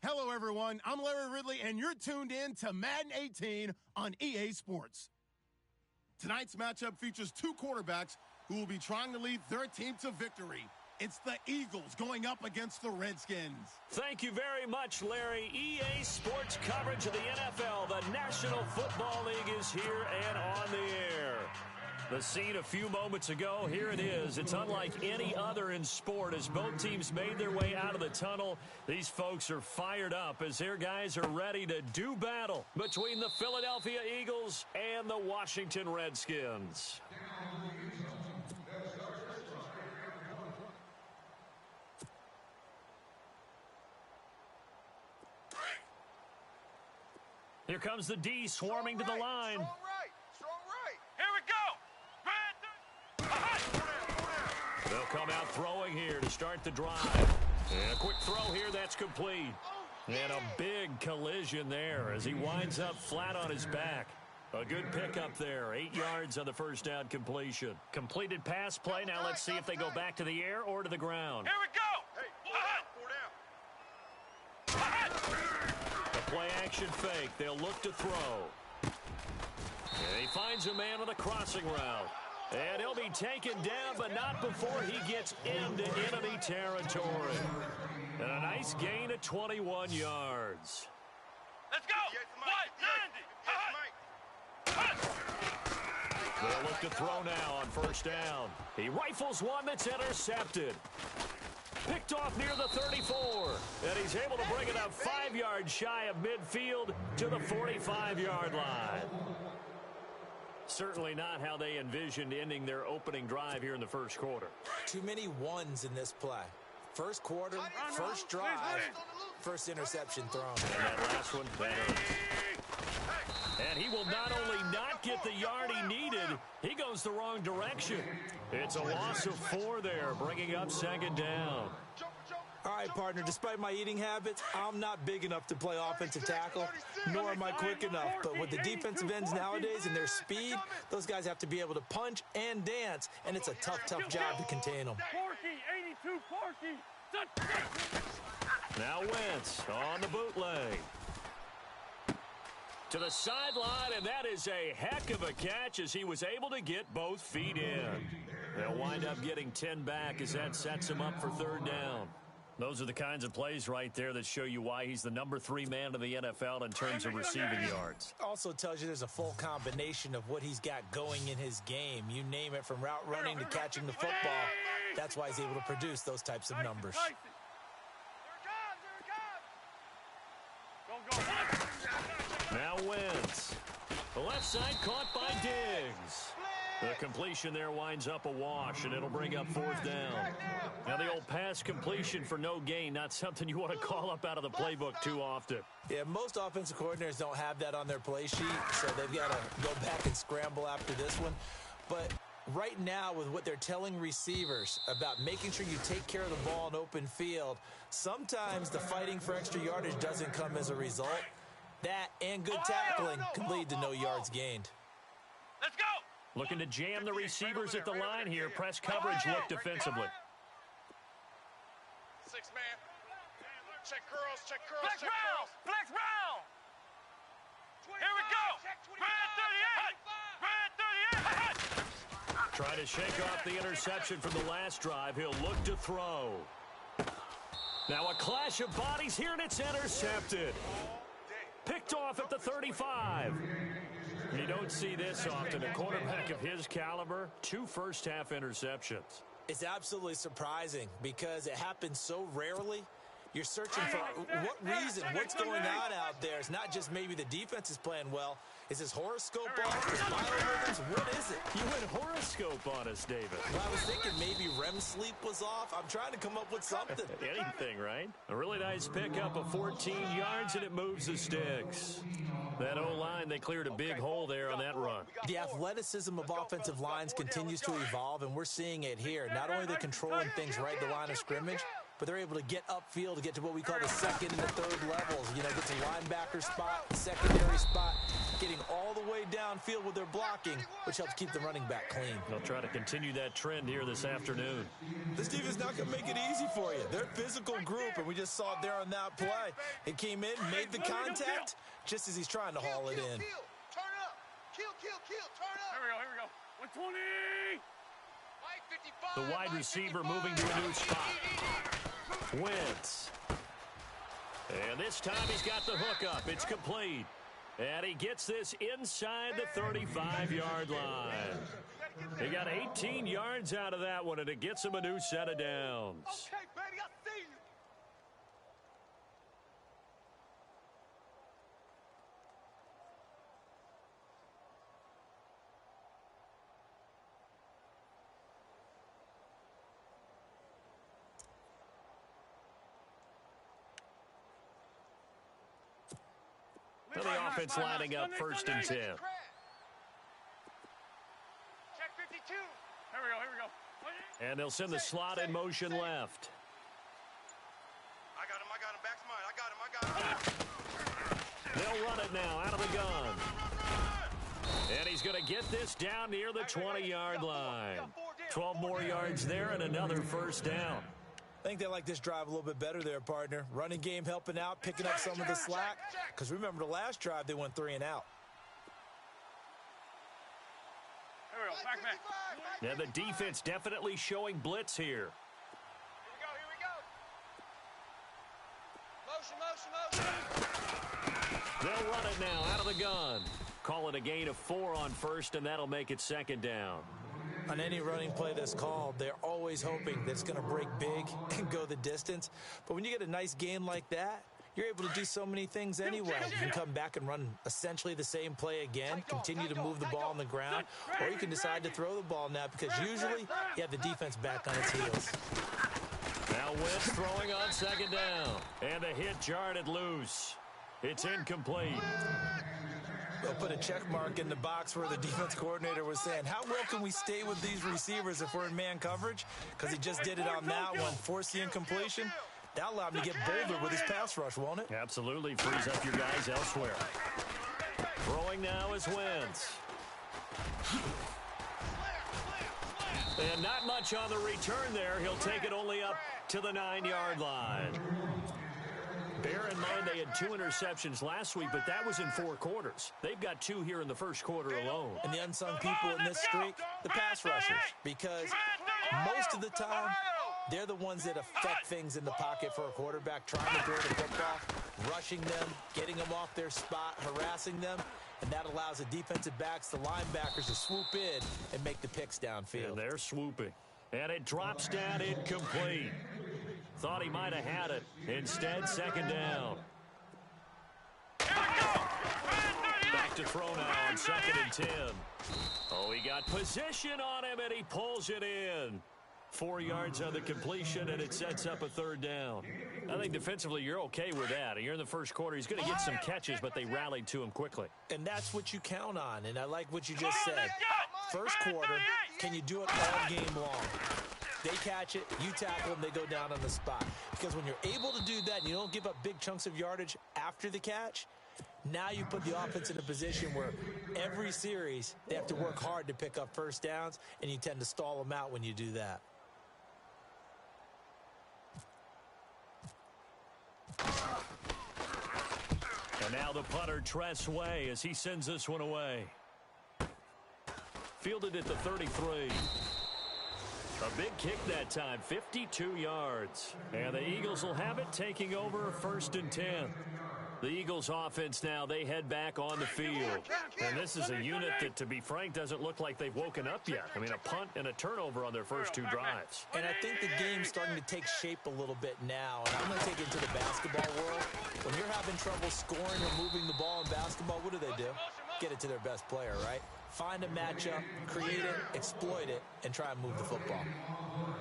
Hello, everyone. I'm Larry Ridley, and you're tuned in to Madden 18 on EA Sports. Tonight's matchup features two quarterbacks who will be trying to lead their team to victory. It's the Eagles going up against the Redskins. Thank you very much, Larry. EA Sports coverage of the NFL. The National Football League is here and on the air. The scene a few moments ago, here it is. It's unlike any other in sport as both teams made their way out of the tunnel. These folks are fired up as their guys are ready to do battle between the Philadelphia Eagles and the Washington Redskins. Here comes the D swarming to the line. Strong right. Here we go. They'll come out throwing here to start the drive. And a quick throw here, that's complete. And a big collision there as he winds up flat on his back. A good pickup there. 8 yards on the first down completion. Completed pass play. Now let's see if they go back to the air or to the ground. Here we go. Hey, four down. A play action fake. They'll look to throw. And he finds a man on the crossing route. And he'll be taken down, but not before he gets into enemy territory. And a nice gain of 21 yards. Let's go. What? 90. They'll look to throw now on first down. He rifles one that's intercepted. Picked off near the 34. And he's able to bring it up 5 yards shy of midfield to the 45-yard line. Certainly not how they envisioned ending their opening drive here in the first quarter. Too many ones in this play. First quarter, first drive, first interception thrown. And that last one, and he will not only not get the yard he needed, he goes the wrong direction. It's a loss of 4 there, bringing up second down. All right, partner, despite my eating habits, I'm not big enough to play offensive tackle, nor am I quick enough. But with the defensive ends nowadays and their speed, those guys have to be able to punch and dance, and it's a tough job to contain them. Porky, 82, Porky. Now Wentz on the bootleg. To the sideline, and that is a heck of a catch as he was able to get both feet in. They'll wind up getting 10 back as that sets him up for third down. Those are the kinds of plays right there that show you why he's the number 3 man in the NFL in terms of receiving yards. Also tells you there's a full combination of what he's got going in his game. You name it, from route running to catching the football. That's why he's able to produce those types of numbers. Now Wentz. The left side caught by Diggs. The completion there winds up a wash, and it'll bring up fourth down. Now the old pass completion for no gain, not something you want to call up out of the playbook too often. Yeah, most offensive coordinators don't have that on their play sheet, so they've got to go back and scramble after this one. But right now, with what they're telling receivers about making sure you take care of the ball in open field, sometimes the fighting for extra yardage doesn't come as a result. That and good tackling can lead to no yards gained. Let's go. Looking to jam the receivers at the line here. Press coverage look defensively. 6 man. Check curls, check curls, Flex check round. curls. Flex round. Here we go. Red 38. Red 38. Try to shake off the interception from the last drive. He'll look to throw. Now a clash of bodies here, and it's intercepted. Picked off at the 35. You don't see this often. A quarterback of his caliber, 2 first-half interceptions. It's absolutely surprising because it happens so rarely. You're searching for what reason, what's going on out there. It's not just maybe the defense is playing well. Is his horoscope off? His biorhythms? What is it? You went horoscope on us, David. Well, I was thinking maybe REM sleep was off. I'm trying to come up with something. Anything, right? A really nice pickup of 14 yards, and it moves the sticks. That O-line, they cleared a big hole there on that run. The athleticism of offensive lines continues to evolve, and we're seeing it here. Not only they're controlling things right at the line of scrimmage, but they're able to get upfield to get to what we call the second and the third levels. You know, get to linebacker spot, secondary spot, getting all the way downfield with their blocking, which helps keep the running back clean. They'll try to continue that trend here this afternoon. This defense not going to make it easy for you. They're a physical group, and we just saw it there on that play. It came in, made the contact, just as he's trying to haul it in. Turn up. Kill, turn up. Here we go. 120. The wide receiver moving to a new spot. Wentz. And this time he's got the hook up. It's complete. And he gets this inside the 35-yard line. He got 18 yards out of that one, and it gets him a new set of downs. Okay, baby, I see you. And the offense lining up 1st and 10. Check 52. Here we go. And they'll send the slot in motion left. I got him. Back's mine. I got him. They'll run it now out of the gun. And he's going to get this down near the 20-yard line. 12 more yards there and another 1st down. I think they like this drive a little bit better there, partner. Running game helping out, picking up some of the slack. Because remember, the last drive, they went 3 and out. Here we go. Back. And the defense definitely showing blitz here. Here we go. Motion. They'll run it now out of the gun. Call it a gain of 4 on 1st, and that'll make it 2nd down. On any running play that's called, they're always hoping that it's going to break big and go the distance. But when you get a nice gain like that, you're able to do so many things anyway. You can come back and run essentially the same play again, continue to move the ball on the ground, or you can decide to throw the ball now because usually you have the defense back on its heels. Now Wentz throwing on 2nd down. And a hit jarred it loose. It's incomplete. They'll put a check mark in the box where the defense coordinator was saying, how well can we stay with these receivers if we're in man coverage? Because he just did it on that one, forced the incompletion. That'll allow him to get bolder with his pass rush, won't it? Absolutely frees up your guys elsewhere. Throwing now is Wentz. And not much on the return there. He'll take it only up to the 9-yard line. Bear in mind they had 2 interceptions last week, but that was in 4 quarters. They've got 2 here in the 1st quarter alone. And the unsung people in this streak, the pass rushers. Because most of the time, they're the ones that affect things in the pocket for a quarterback, trying to throw the football, rushing them, getting them off their spot, harassing them. And that allows the defensive backs, the linebackers, to swoop in and make the picks downfield. And they're swooping. And it drops down incomplete. Thought he might have had it. Instead, 2nd down. Back to throw now on 2nd and 10. Oh, he got position on him, and he pulls it in. 4 yards on the completion, and it sets up a 3rd down. I think defensively you're okay with that. You're in the 1st quarter. He's going to get some catches, but they rallied to him quickly. And that's what you count on, and I like what you just said. 1st quarter, can you do it all game long? They catch it, you tackle them, they go down on the spot. Because when you're able to do that and you don't give up big chunks of yardage after the catch, now you put the offense in a position where every series they have to work hard to pick up 1st downs, and you tend to stall them out when you do that. And now the punter, Tress Way, as he sends this one away. Fielded at the 33. A big kick that time, 52 yards. And the Eagles will have it, taking over 1st and 10. The Eagles offense now, they head back on the field. And this is a unit that, to be frank, doesn't look like they've woken up yet. I mean, a punt and a turnover on their first 2 drives. And I think the game's starting to take shape a little bit now. And I'm going to take it into the basketball world. When you're having trouble scoring or moving the ball in basketball, what do? Get it to their best player, right? Find a matchup, create it, exploit it, and try and move the football.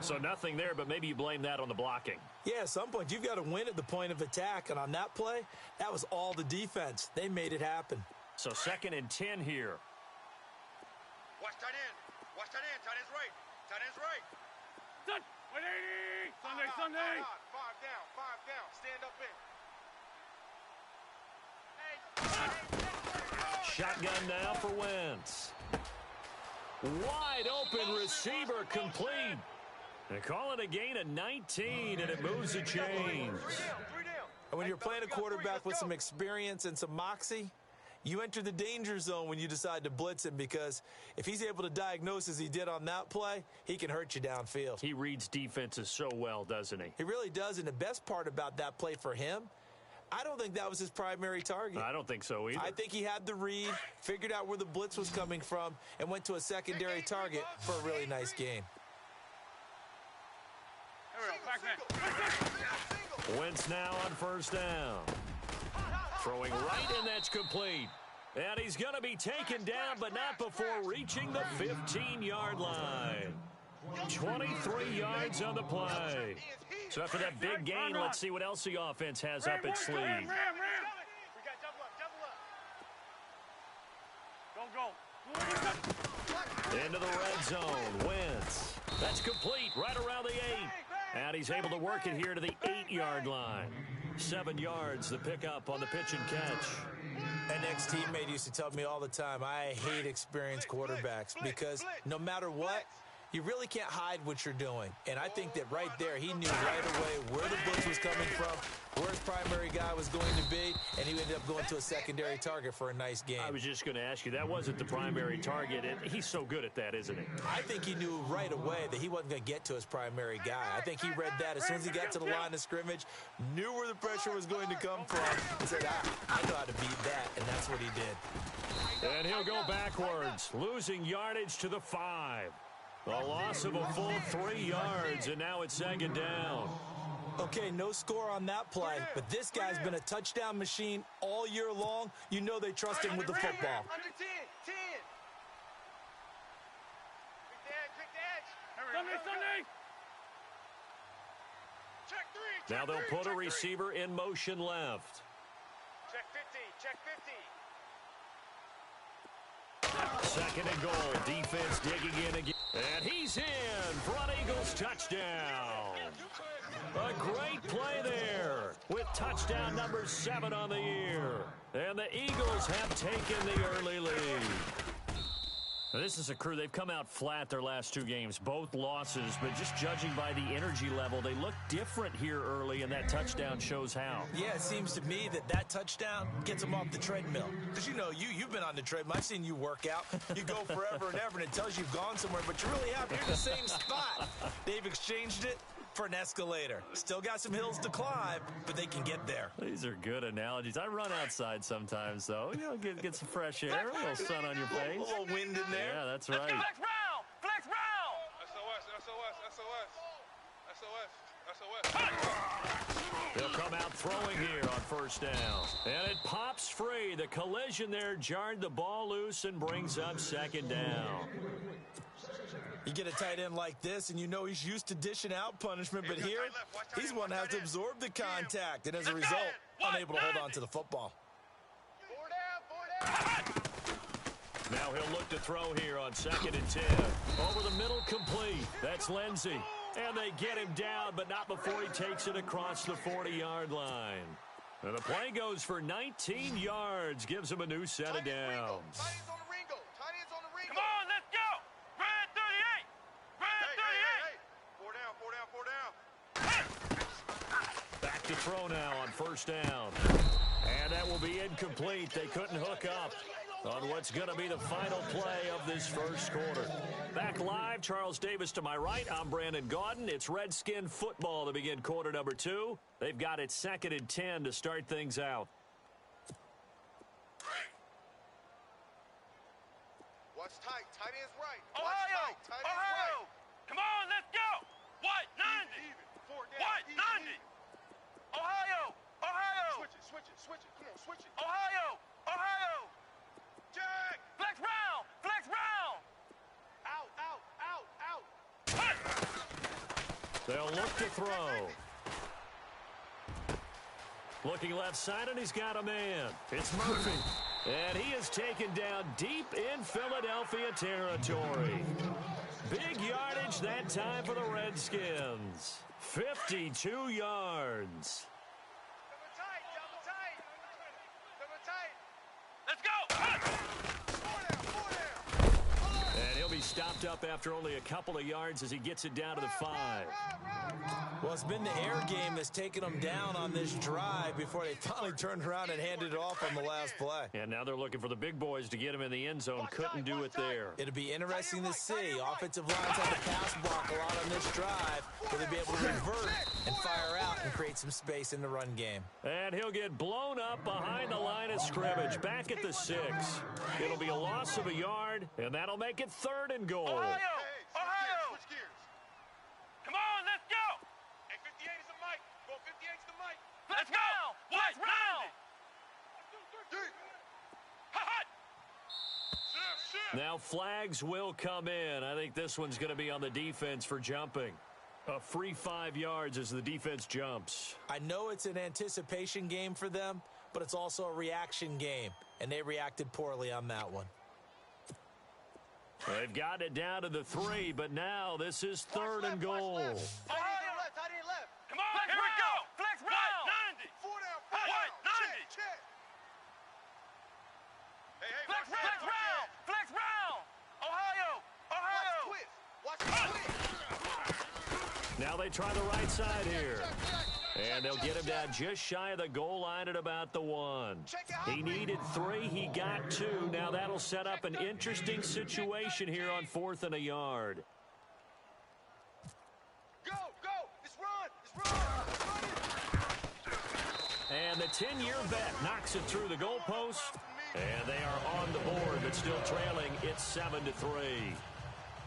So nothing there, but maybe you blame that on the blocking. Yeah, at some point, you've got to win at the point of attack. And on that play, that was all the defense. They made it happen. So 2nd and 10 here. Watch tight end. Tight end's right. 180. Sunday. 5 down. Stand up in. Shotgun now for Wentz. Wide open receiver complete. They call it a gain of 19, and it moves the chains. And when you're playing a quarterback with some experience and some moxie, you enter the danger zone when you decide to blitz him, because if he's able to diagnose as he did on that play, he can hurt you downfield. He reads defenses so well, doesn't he? He really does, and the best part about that play for him, I don't think that was his primary target. I don't think so either. I think he had the read, figured out where the blitz was coming from, and went to a secondary target for a really nice game. Wentz now on first down. Throwing right, and that's complete. And he's going to be taken down, but not before reaching the 15-yard line. 23 yards on the play. So after that big gain, let's see what else the offense has up its sleeve. We got double up. Go. Into the red zone. Wentz. That's complete right around the 8. And he's able to work it here to the 8-yard line. 7 yards, the pickup on the pitch and catch. An ex-teammate used to tell me all the time, I hate experienced quarterbacks because no matter what, you really can't hide what you're doing. And I think that right there, he knew right away where the blitz was coming from, where his primary guy was going to be, and he ended up going to a secondary target for a nice game. I was just going to ask you, that wasn't the primary target, and he's so good at that, isn't he? I think he knew right away that he wasn't going to get to his primary guy. I think he read that as soon as he got to the line of scrimmage, knew where the pressure was going to come from, and said, I know how to beat that, and that's what he did. And he'll go backwards, losing yardage to the 5. A loss of a full 3 yards, and now it's second down. Okay, no score on that play, but this guy's been a touchdown machine all year long. You know they trust him with the football. Under 10. Quick the edge. Sunday. Check 3. Now they'll put a receiver in motion left. Check 50. 2nd and goal. Defense digging in again. And he's in. Front Eagles touchdown. A great play there with touchdown number 7 on the year. And the Eagles have taken the early lead. Now, this is a crew. They've come out flat their last 2 games, both losses, but just judging by the energy level, they look different here early, and that touchdown shows how. Yeah, it seems to me that touchdown gets them off the treadmill. Because, you know, you've been on the treadmill. I've seen you work out. You go forever and ever, and it tells you've gone somewhere, but you really haven't. You're in the same spot. They've exchanged it for an escalator. Still got some hills to climb, but they can get there. These are good analogies. I run outside sometimes, though. You know, get some fresh air, a little sun on your face. A little wind in there. Yeah, that's right. Flex round. SOS. They'll come out throwing here on first down. And it pops free. The collision there jarred the ball loose and brings up 2nd down. You get a tight end like this, and you know he's used to dishing out punishment, but here, he's one that has to absorb the contact, and as a result, unable to hold on to the football. 4 down. Now he'll look to throw here on 2nd and 10. Over the middle, complete. That's Lindsey. And they get him down, but not before he takes it across the 40-yard line. And the play goes for 19 yards, gives him a new set of downs. Tight ends on the ring. Come on, let's go. Red 38. Hey. 4 down. Back to throw now on first down. And that will be incomplete. They couldn't hook up on what's going to be the final play of this first quarter. Back live, Charles Davis to my right. I'm Brandon Gaudin. It's Redskin football to begin quarter number 2. They've got it 2nd and 10 to start things out. Watch tight. Tight ends right. Ohio. Tight ends right. Come on, let's go. What? 90. Even. 4 down. What? 90. Ohio. Switch it. Come on, switch it. Ohio. Jack. Flex round. Out. They'll look to throw. Looking left side, and he's got a man. It's Murphy. And he is taken down deep in Philadelphia territory. Big yardage that time for the Redskins. 52 yards. Let's go! And he'll be stopped up after only a couple of yards as he gets it down to the 5. Well, it's been the air game that's taken them down on this drive before they finally turned around and handed it off on the last play. And now they're looking for the big boys to get him in the end zone. Couldn't do it there. It'll be interesting to see. Offensive lines have to pass block a lot on this drive. Will they be able to revert and fire out and create some space in the run game? And he'll get blown up behind the line of scrimmage. Back at the 6. It'll be a loss of a yard, and that'll make it 3rd and goal. Ohio! Switch gears. Come on, let's go! Hey, 58 is the mic. Go 58's the mic. Let's go! Let's round! Hot! Now flags will come in. I think this one's going to be on the defense for jumping. A free 5 yards as the defense jumps. I know it's an anticipation game for them, but it's also a reaction game, and they reacted poorly on that one. They've got it down to the 3, but now this is 3rd and goal. Ohio! Come on, here we go! Flex round! 90! 4 down, 4 Hot! down. 90! Check. Hey, Flex round! Flex round! Ohio! Watch the twist. Now they try the right side here. And they'll get him down just shy of the goal line at about the 1. He needed 3. He got 2. Now that'll set up an interesting situation here on 4th and a yard. Go! It's run! And the 10-year bet knocks it through the goalpost. And they are on the board, but still trailing. It's 7-3.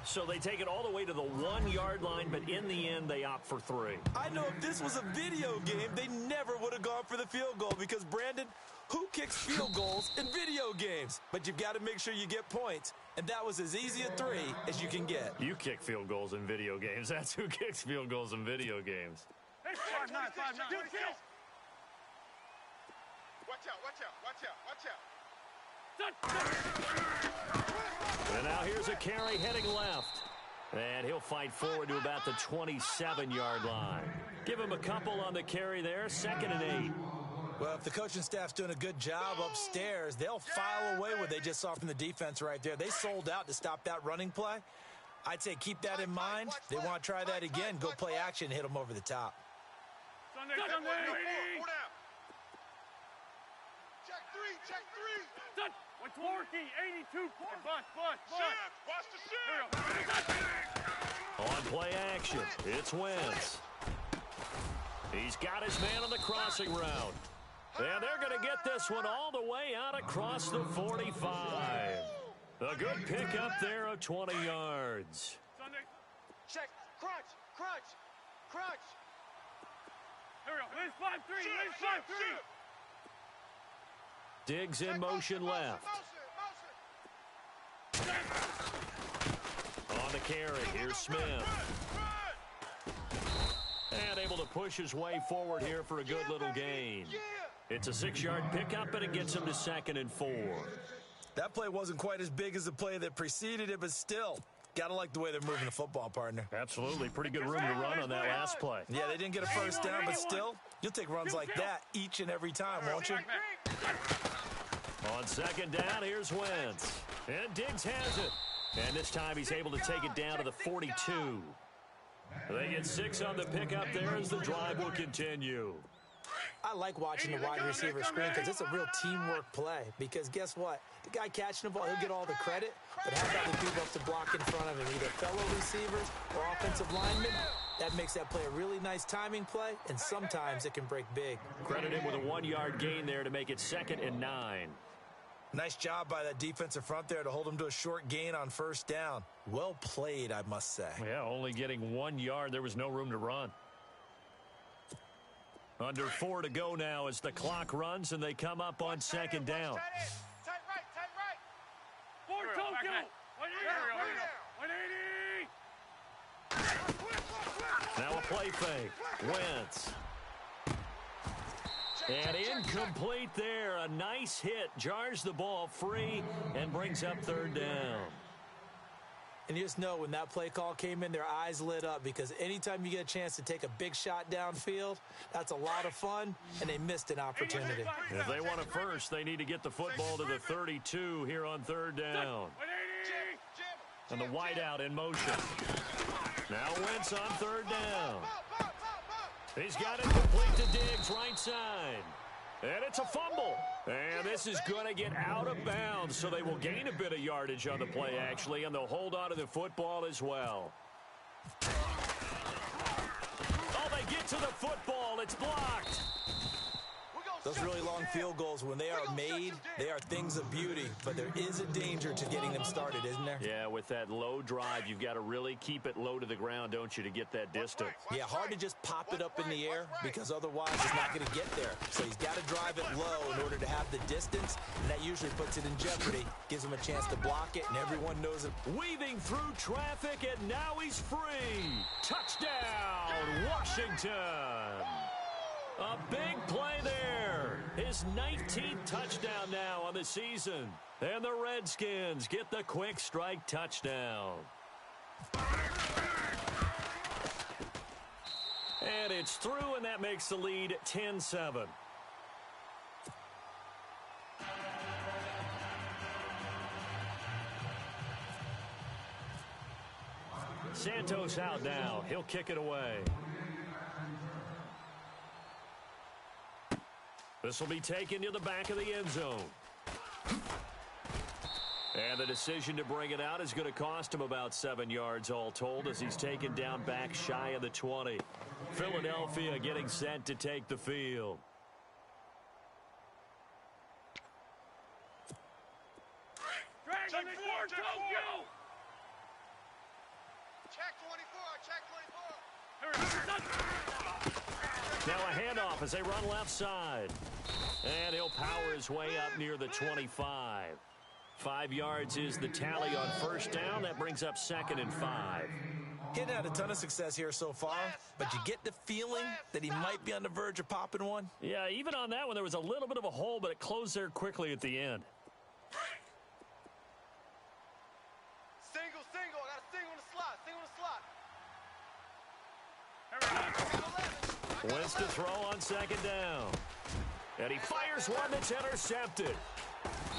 So they take it all the way to the 1-yard line, but in the end, they opt for 3. I know if this was a video game, they never would have gone for the field goal because, Brandon, who kicks field goals in video games? But you've got to make sure you get points, and that was as easy a 3 as you can get. You kick field goals in video games. That's who kicks field goals in video games. Hey, 5-9, 5-9. Watch out. And now here's a carry heading left. And he'll fight forward to about the 27-yard line. Give him a couple on the carry there, 2nd and 8. Well, if the coaching staff's doing a good job upstairs, they'll file away what they just saw from the defense right there. They sold out to stop that running play. I'd say keep that in mind. They want to try that again. Go play action and hit them over the top. Sunday. 4 down. Check 3. 140, 82. Bust. Watch the shift. On play action, it's Wentz. He's got his man on the crossing route. And they're going to get this one all the way out across the 45. A good pickup there of 20 yards. Sunday. Check. Crunch. Here we go. Let's 5-3. Diggs in motion left. On the carry, here's Smith. And able to push his way forward here for a good little gain. It's a 6-yard pickup, and it gets him to 2nd and 4. That play wasn't quite as big as the play that preceded it, but still, got to like the way they're moving the football, partner. Absolutely. Pretty good room to run on that last play. Yeah, they didn't get a first down, but still, you'll take runs like that each and every time, won't you? On 2nd down, here's Wentz. And Diggs has it. And this time he's able to take it down to the 42. They get 6 on the pickup there as the drive will continue. I like watching the wide receiver screen because it's a real teamwork play. Because guess what? The guy catching the ball, he'll get all the credit. But how about the people up to block in front of him? Either fellow receivers or offensive linemen. That makes that play a really nice timing play, and sometimes it can break big. Credit him with a 1-yard gain there to make it 2nd and 9. Nice job by that defensive front there to hold him to a short gain on 1st down. Well played, I must say. Yeah, only getting 1 yard. There was no room to run. Under 4 to go now as the clock runs, and they come up on 2nd down. Tight right. Forward Tokyo. 180. Now a play fake. Wentz. And incomplete there. A nice hit. Jars the ball free and brings up 3rd down. And you just know when that play call came in, their eyes lit up because anytime you get a chance to take a big shot downfield, that's a lot of fun, and they missed an opportunity. If they want it first, they need to get the football to the 32 here on third down. And the wideout in motion. Now Wentz on third down. He's got it complete to Diggs, right side. And it's a fumble. And this is going to get out of bounds, so they will gain a bit of yardage on the play, actually, and they'll hold on to the football as well. Oh, they get to the football. It's blocked. Those really long field goals, when they are made, they are things of beauty, but there is a danger to getting them started, isn't there? Yeah, with that low drive, you've got to really keep it low to the ground, don't you, to get that distance. Yeah, hard to just pop it up in the air because otherwise it's not going to get there. So he's got to drive it low in order to have the distance, and that usually puts it in jeopardy, gives him a chance to block it, and everyone knows it. Weaving through traffic, and now he's free. Touchdown, Washington. A big play there. His 19th touchdown now on the season. And the Redskins get the quick strike touchdown. And it's through, and that makes the lead 10-7. Santos out now. He'll kick it away. This will be taken to the back of the end zone. And the decision to bring it out is going to cost him about 7 yards all told as he's taken down back shy of the 20. Philadelphia getting set to take the field. Check 4, go! Check 24, check 24. Now a handoff as they run left side. And he'll power his way up near the 25. 5 yards is the tally on first down. That brings up 2nd and 5. He hadn't had a ton of success here so far, but you get the feeling that he might be on the verge of popping one. Yeah, even on that one, there was a little bit of a hole, but it closed there quickly at the end. Single. I got a single on the slot. Wentz to throw on 2nd down. And he fires one that's intercepted.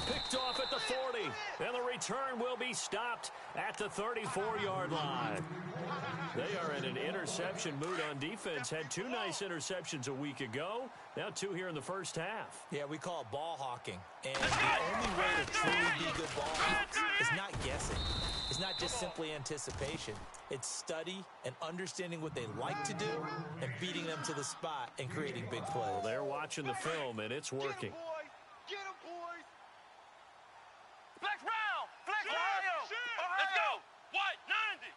Picked off at the 40. And the return will be stopped at the 34-yard line. They are in an interception mood on defense. Had 2 nice interceptions a week ago. Now 2 here in the first half. Yeah, we call it ball hawking. And the only way to truly be good ball hawks is not guessing. It's not just simply anticipation. It's study and understanding what they like to do and beating them to the spot and creating big plays. Well, they're watching the film, and it's working. Get him, boys! Flex round! Flex round! Let's go! White, 90!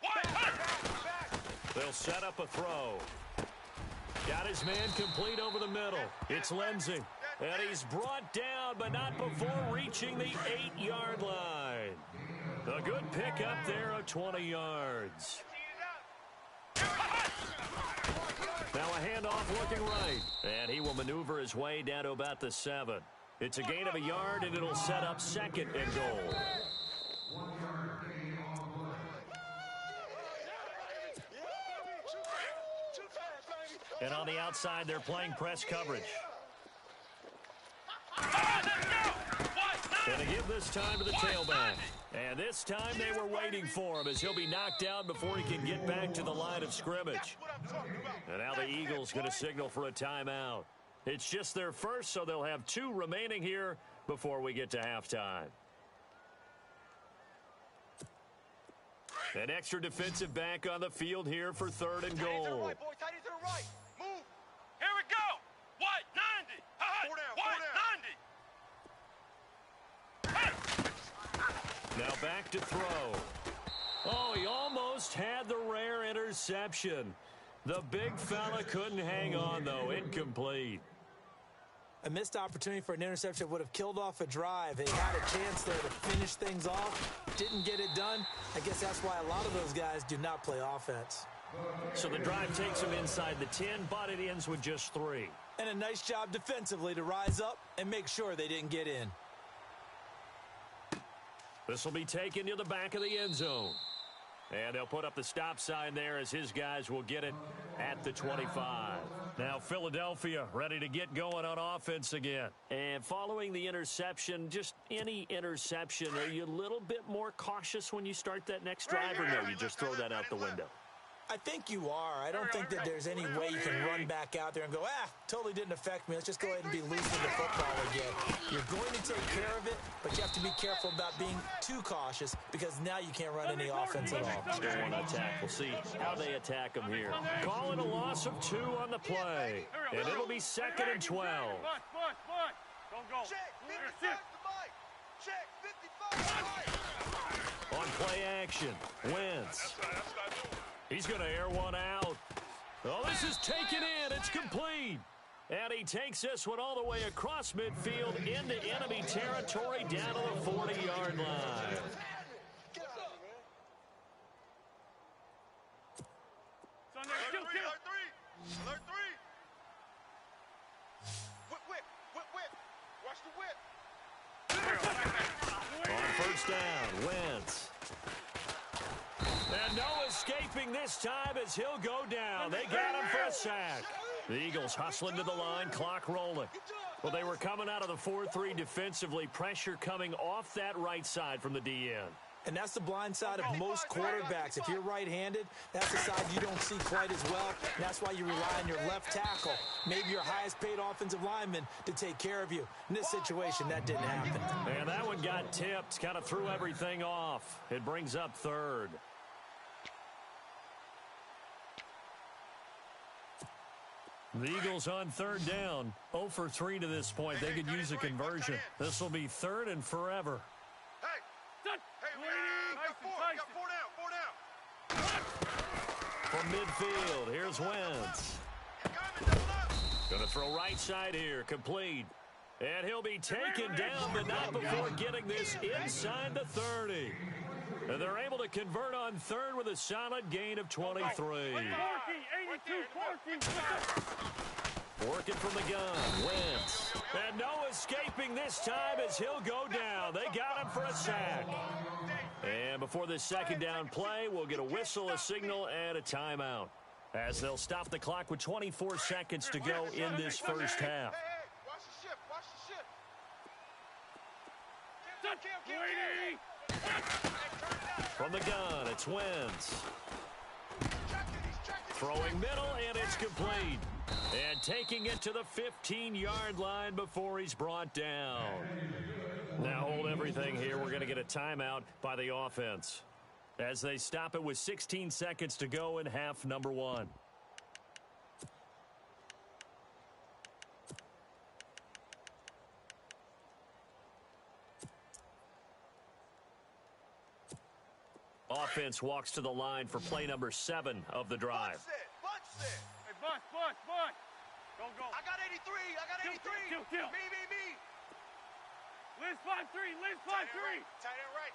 White, They'll set up a throw. Got his man complete over the middle. It's Lindsey. And he's brought down, but not before reaching the 8-yard line. A good pick up there of 20 yards. Now a handoff looking right. And he will maneuver his way down to about the 7. It's a gain of a yard, and it'll set up 2nd and goal. And on the outside, they're playing press coverage. And they give this time to the tailback. And this time they were waiting for him as he'll be knocked down before he can get back to the line of scrimmage. And now the Eagles going to signal for a timeout. It's just their first, so they'll have 2 remaining here before we get to halftime. An extra defensive back on the field here for 3rd and goal. Tight end to the right. Move. Here we go. White, 90. White, 90. Now back to throw. Oh, he almost had the rare interception. The big fella couldn't hang on, though. Incomplete. A missed opportunity for an interception would have killed off a drive. They had a chance there to finish things off. Didn't get it done. I guess that's why a lot of those guys do not play offense. So the drive takes them inside the 10, but it ends with just 3. And a nice job defensively to rise up and make sure they didn't get in. This will be taken to the back of the end zone. And they'll put up the stop sign there as his guys will get it at the 25. Now Philadelphia ready to get going on offense again. And following the interception, just any interception, are you a little bit more cautious when you start that next drive, or no, you just throw that out the window? I think you are. I don't think that there's any way you can run back out there and go, totally didn't affect me. Let's just go ahead and be loose with the football again. You're going to take care of it, but you have to be careful about being too cautious because now you can't run any offense at all. Still want to attack. We'll see how they attack them here. Call it a loss of 2 on the play, and it'll be 2nd and 12. Don't go. Check, 55 to Mike. Check, 55 to Mike. On play action, Wentz. He's going to air one out. Oh, this is taken in. It's complete. And he takes this one all the way across midfield into enemy territory down to the 40-yard line. Alert 3. Whip. Watch the whip. On first down, Wentz. And no escaping this time as he'll go down. They got him for a sack. The Eagles hustling to the line, clock rolling. Well, they were coming out of the 4-3 defensively, pressure coming off that right side from the DN. And that's the blind side of most quarterbacks. If you're right-handed, that's the side you don't see quite as well. And that's why you rely on your left tackle, maybe your highest-paid offensive lineman, to take care of you. In this situation, that didn't happen. And that one got tipped, kind of threw everything off. It brings up 3rd. The Eagles on 3rd down, 0 for 3 to this point. They could use a conversion. This will be 3rd and forever. Hey, we got 4 down. From midfield, here's Wentz. Going to throw right side here, complete. And he'll be taken down, but not before getting this inside the 30. And they're able to convert on 3rd with a solid gain of 23. Working from the gun, Wentz. And no escaping this time as he'll go down. They got him for a sack. And before this 2nd down play, we'll get a whistle, a signal, and a timeout, as they'll stop the clock with 24 seconds to go in this first half. Watch the ship. From the gun, it's Wentz. Throwing middle, and it's complete. And taking it to the 15-yard line before he's brought down. Now hold everything here. We're going to get a timeout by the offense, as they stop it with 16 seconds to go in half number 1. Offense walks to the line for play number 7 of the drive. Bunch set. Hey, bunch. Don't go. I got 83. Kill. Me. Liz 5-3. Tight end right.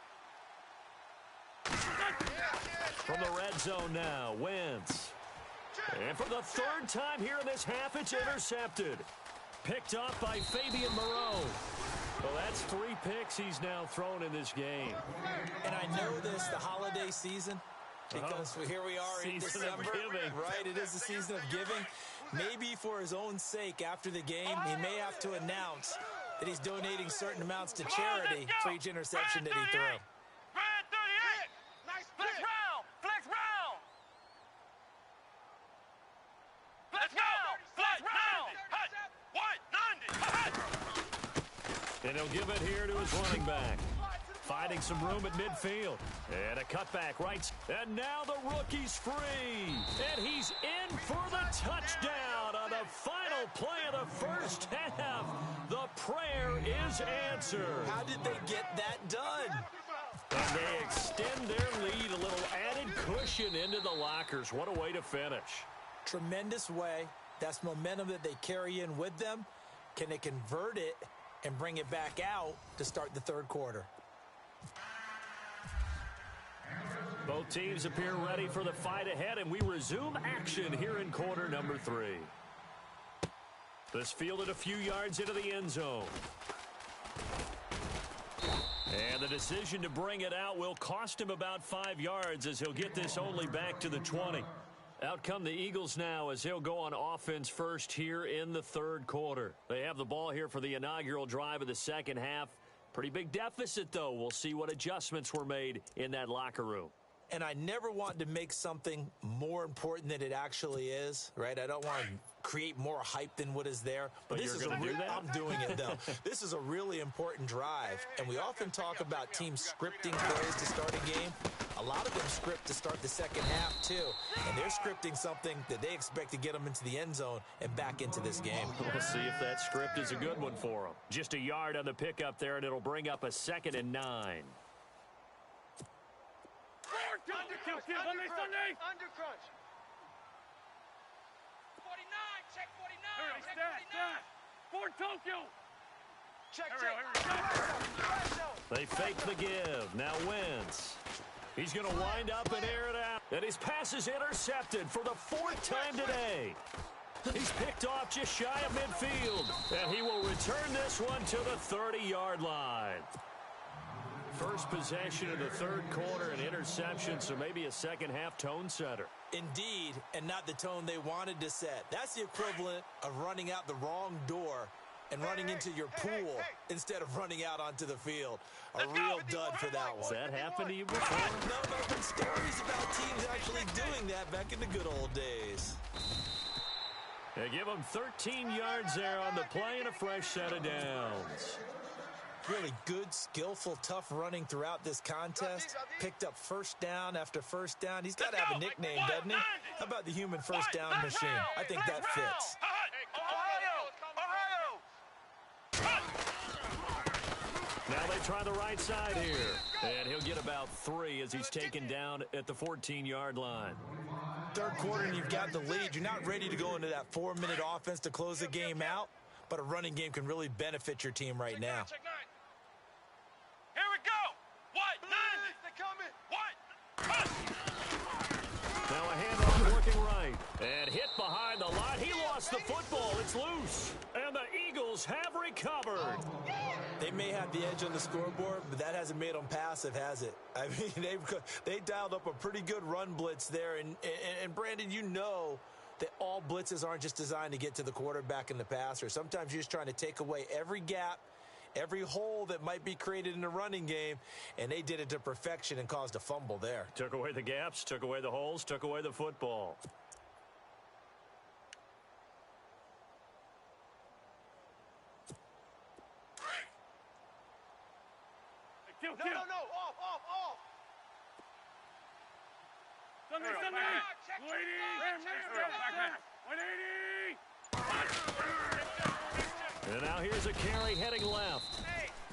From the red zone now, Wentz. And for the 3rd time here in this half, it's intercepted. Picked up by Fabian Moreau. Well, that's 3 picks he's now thrown in this game. And I know this, the holiday season, because here we are in December. Right, it is the season of giving. Maybe for his own sake, after the game, he may have to announce that he's donating certain amounts to charity for each interception that he threw. Red 38. Nice Flex pick. round. Let's go. Flex round. 190. And he'll give it here to his running back. Finding some room at midfield. And a cutback right. And now the rookie's free. And he's in for the touchdown on the final play of the first half. The prayer is answered. How did they get that done? And they extend their lead, a little added cushion into the lockers. What a way to finish. Tremendous way. That's momentum that they carry in with them. Can they convert it and bring it back out to start the 3rd quarter? Both teams appear ready for the fight ahead, and we resume action here in quarter number 3. This fielded a few yards into the end zone. And the decision to bring it out will cost him about 5 yards as he'll get this only back to the 20. Out come the Eagles now as he'll go on offense first here in the third quarter. They have the ball here for the inaugural drive of the second half. Pretty big deficit, though. We'll see what adjustments were made in that locker room. And I never want to make something more important than it actually is, right? I don't want to create more hype than what is there. But this is I'm doing it, though. This is a really important drive. And we often talk about teams scripting plays to start a game. A lot of them script to start the second half, too. And they're scripting something that they expect to get them into the end zone and back into this game. We'll see if that script is a good one for them. Just a yard on the pickup there, and it'll bring up a 2nd and 9. Under crunch. 49, check 49. Check 49. For Tokyo. Check. They fake the give. Now Wentz. He's going to wind up and air it out. And his pass is intercepted for the 4th time today. He's picked off just shy of midfield. And he will return this one to the 30-yard line. First possession of the third quarter, an interception, so maybe a second-half tone setter. Indeed, and not the tone they wanted to set. That's the equivalent of running out the wrong door and running into your pool instead of running out onto the field. A real dud for that one. Has that happened to you before? No, there have been stories about teams actually doing that back in the good old days. They give them 13 yards there on the play and a fresh set of downs. Really good, skillful, tough running throughout this contest. Picked up first down after first down. He's got to have a nickname, doesn't he? How about the human first down machine? I think that fits. Now they try the right side here. And he'll get about 3 as he's taken down at the 14-yard line. Third quarter and you've got the lead. You're not ready to go into that 4-minute offense to close the game out, but a running game can really benefit your team right now. Here we go. What? 9. They're coming. What? Now a handoff working right. And hit behind the line. He lost the football. It's loose. And the Eagles have recovered. They may have the edge on the scoreboard, but that hasn't made them passive, has it? I mean, they dialed up a pretty good run blitz there. And Brandon, you know that all blitzes aren't just designed to get to the quarterback and the passer. Sometimes you're just trying to take away every gap, every hole that might be created in the running game, and they did it to perfection and caused a fumble there. Took away the gaps, took away the holes, took away the football. No. Off. And now here's a carry heading left.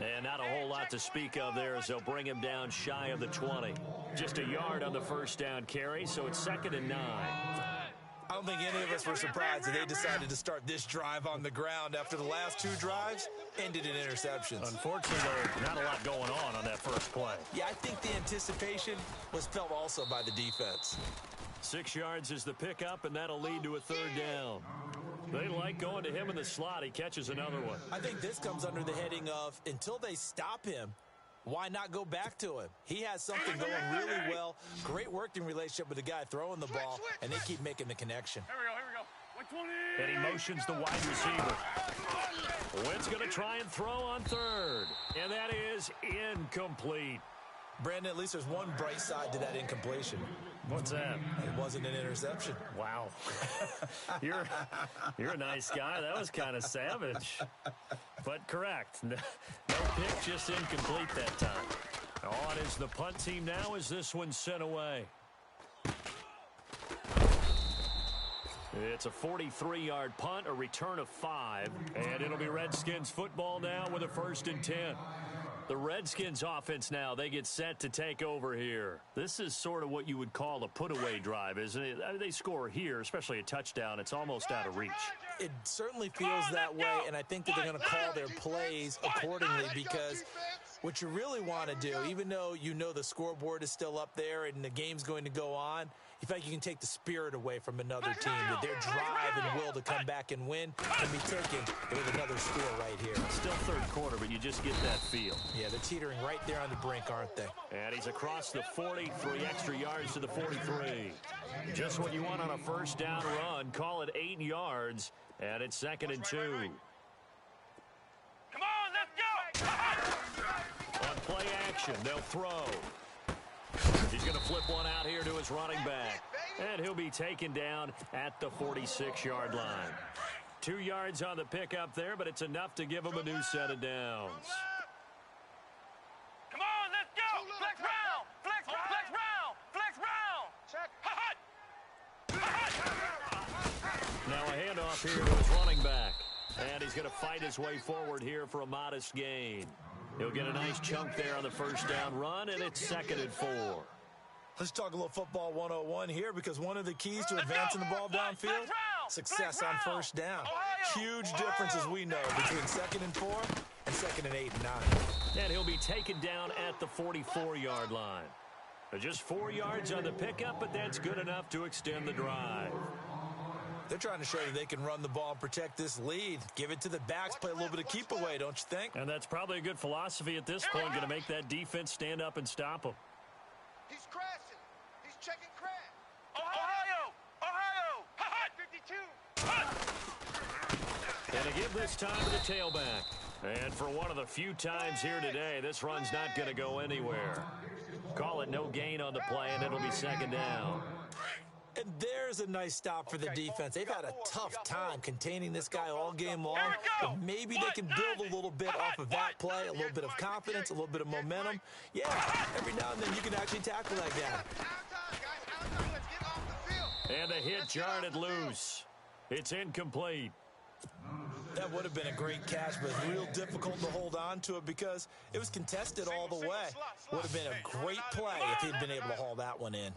And not a whole lot to speak of there as they'll bring him down shy of the 20. Just a yard on the first down carry, so it's 2nd and 9. I don't think any of us were surprised that they decided to start this drive on the ground after the last 2 drives ended in interceptions. Unfortunately, though, not a lot going on that first play. Yeah, I think the anticipation was felt also by the defense. 6 yards is the pickup, and that'll lead to a 3rd down. They like going to him in the slot. He catches another one. I think this comes under the heading of, until they stop him, why not go back to him? He has something going really well. Great working relationship with the guy throwing the ball, and they keep making the connection. Here we go. 120. And he motions the wide receiver. Wentz going to try and throw on 3rd. And that is incomplete. Brandon, at least there's one bright side to that incompletion. What's that? It wasn't an interception. Wow. You're a nice guy. That was kind of savage. But correct. No pick, just incomplete that time. On is the punt team now as this one's sent away. It's a 43-yard punt, a return of 5. And it'll be Redskins football now with a 1st and 10. The Redskins offense now, they get set to take over here. This is sort of what you would call a put-away drive, isn't it? I mean, they score here, especially a touchdown. It's almost out of reach. It certainly feels that way, and I think that they're going to call their plays accordingly because what you really want to do, even though you know the scoreboard is still up there and the game's going to go on, you feel like you can take the spirit away from another team, that their drive and will to come back and win can be taken with another score right here. Still third quarter, but you just get that feel. Yeah, they're teetering right there on the brink, aren't they? And he's across the 40, 3 extra yards to the 43. Just what you want on a first down run. Call it 8 yards, and it's 2nd and 2. Come on, let's go! On play action, they'll throw. He's going to flip one out here to his running back. And he'll be taken down at the 46-yard line. 2 yards on the pickup there, but it's enough to give him a new set of downs. Come on, let's go! Flex round! Flex round! Flex round! Check! Now a handoff here to his running back. And he's going to fight his way forward here for a modest gain. He'll get a nice chunk there on the first down run, and it's 2nd and 4. Let's talk a little football 101 here, because one of the keys to advancing the ball downfield, success on first down. Huge difference, as we know, between 2nd and 4 and 2nd and 8 and 9. And he'll be taken down at the 44-yard line. Just 4 yards on the pickup, but that's good enough to extend the drive. They're trying to show that they can run the ball and protect this lead. Give it to the backs, play a little bit of keep away, don't you think? And that's probably a good philosophy at this point, going to make that defense stand up and stop him. He's crashing. He's checking crash. Ohio! Ohio! 52! And to give this time to the tailback. And for one of the few times here today, this run's not going to go anywhere. Call it no gain on the play, and it'll be 2nd down. And there's a nice stop for the defense. They've had a tough time containing this guy all game long. But maybe they can build a little bit off of that play, a little bit of confidence, a little bit of momentum. Yeah, every now and then you can actually tackle that guy. And the hit jarred loose. It's incomplete. That would have been a great catch, but it's real difficult to hold on to it because it was contested all the way. Would have been a great play if he'd been able to haul that one in.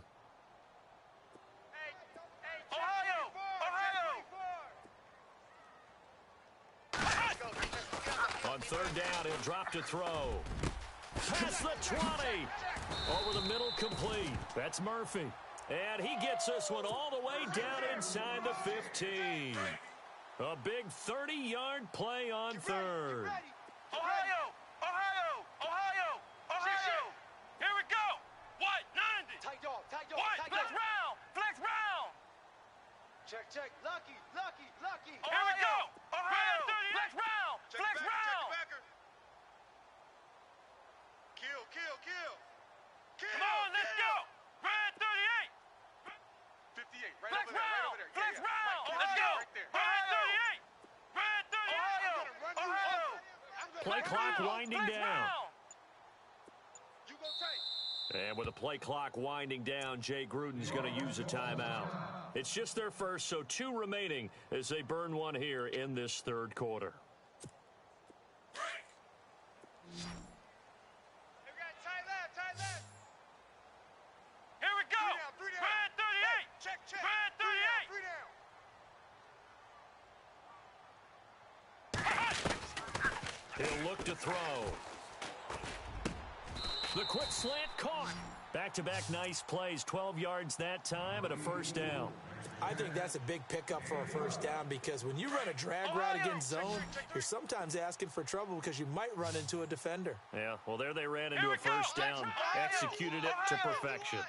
On 3rd down, he'll drop to throw. Past the 20. Over the middle, complete. That's Murphy. And he gets this one all the way down inside the 15. A big 30-yard play on 3rd. Ohio! Ohio! Ohio! Ohio! Here we go! What? 90! Tight dog. What? Flex round! Flex round! Check. Lucky. Here we go! Ohio! Flex round! Flex round! Kill. Come on, let's go! Red 38! 58, right Flex over there. round! Flex round! Let's go! Red 38! Red 38! Ohio! Play clock winding down. You go tight. And with the play clock winding down, Jay Gruden's going to use a timeout. It's just their first, so 2 remaining as they burn one here in this 3rd quarter. Tight left. Here we go! Three down. Red 38! Check. Red 38! 3 down. He'll look to throw. The quick slant caught. Back-to-back nice plays, 12 yards that time and a first down. I think that's a big pickup for a first down because when you run a drag route against zone, you're sometimes asking for trouble because you might run into a defender. Yeah, well, there they ran into a first down, executed it to perfection.